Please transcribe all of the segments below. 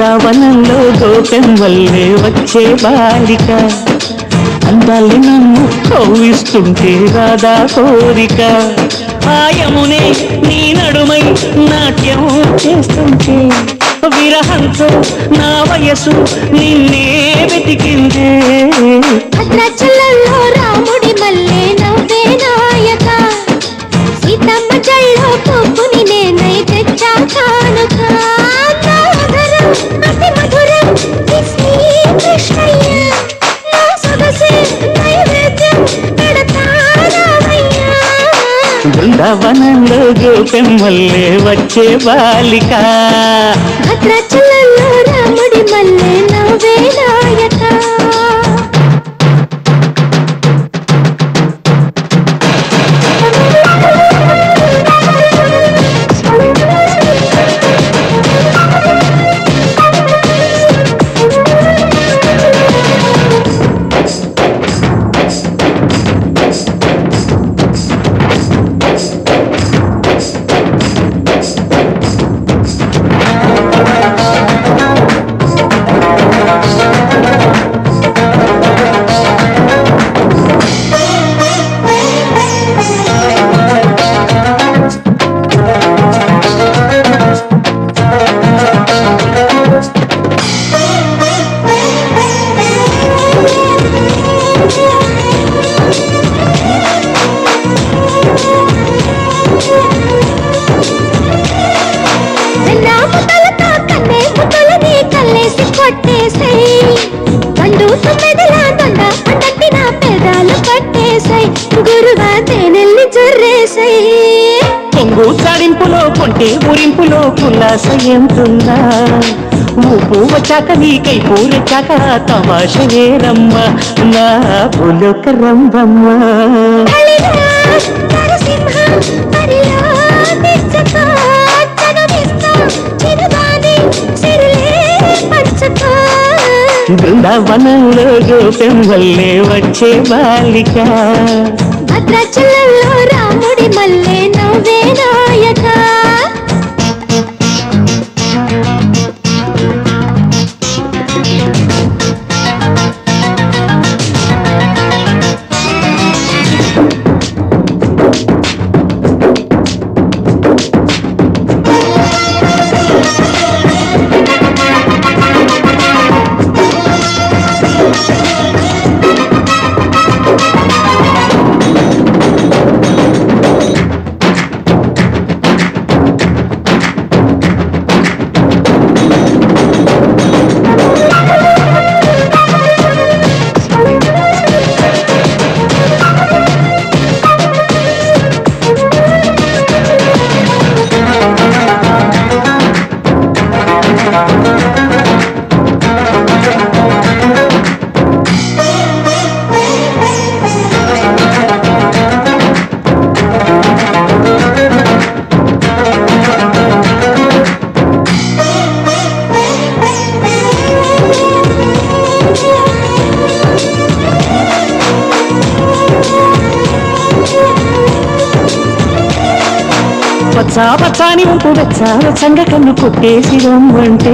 బృందావనంలో గోపెంవల్లే వచ్చే బాలిక అందాలి నన్ను కౌగిస్తుంటే రాధా కోరిక ఆయమునే నీ నడుమై నాట్యం చేస్తుంటే విరహంతో నా వయసు నిన్నే వెతికిందే భద్రాచలంలో రాముడి మల్లె నవ్వే నాయక సీతమ్మ జల్లో పువ్వుని నేనై తెచ్చా కానుక అతి మధురం శ్రీ కృష్ణయ్య నా సొగసే నైవేద్యం పెడతానయ్యా బృందావనంలో గోపెంవల్లే వచ్చే బాలిక భద్రాచలంలో రాముడి మల్లె నవ్వే నాయక పొంగు చాడింపులో కొంటే ఊరింపులో కులాస ఎంతుందా ఊపు వచ్చాక నీకై పూరెచ్చాక తమాషయేరమ్మ నా పులక రంబమ్మ బృందావనంలో గోపెంవల్లే వచ్చే బాలిక భద్రాచలంలో రాముడి మల్లె నవ్వే నాయక పచ్చా పచ్చాని ఉంటూ వెచ్చగా కన్ను కొట్టేసి రమ్మంటే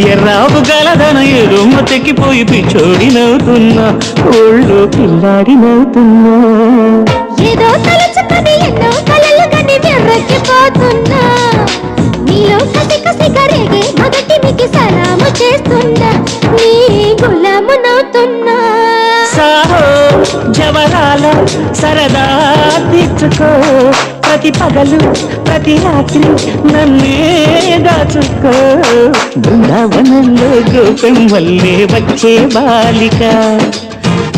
ఎర్రావు గలదన ఎరుమ్మ తెక్కిపోయి పిచ్చోడి నవ్వుతున్నా ఒళ్ళు పిల్లాడి నవ్వుతున్నా ఏదో తలుచుకొని ఎన్నో కలలు గని వెర్రెక్కిపోతున్నా నీలో కసి కసిగా రేగే మొదటి మీకు సలాము చేస్తున్నా నీ గులాము నవ్వుతున్నా సాహో జవరాల సరదా తీర్చుకో ప్రతి పగలు ప్రతి రాత్రి నన్నే దాచుకో బృందావనంలో గోపెంవల్లే వచ్చే బాలిక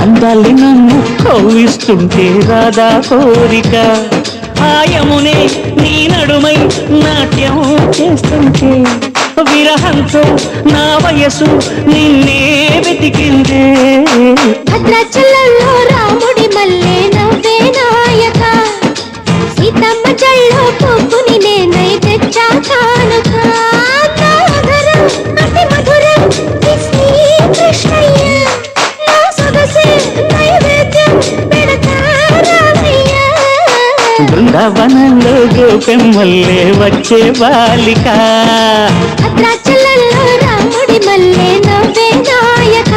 అందాలి నన్ను కౌగిస్తుంటే రాధా కోరిక ఆయమునే నీ నడుమై నాట్యం చేస్తుంటే విరహంతో నా వయసు నిన్నే వెతికిందే భద్రాచలంలో రాముడి మల్లె నవ్వే నాయక సీతమ్మ జల్లో పువ్వుని నేనై తెచ్చా కానుక అతి మధురం శ్రీ కృష్ణయ్య నా సొగసే నైవేద్యం పెడతానయ్యా బృందావనంలో గోపెమ్మల్లే వచ్చే బాలిక భద్రాచలంలో రాముడి మల్లె నవ్వే నాయక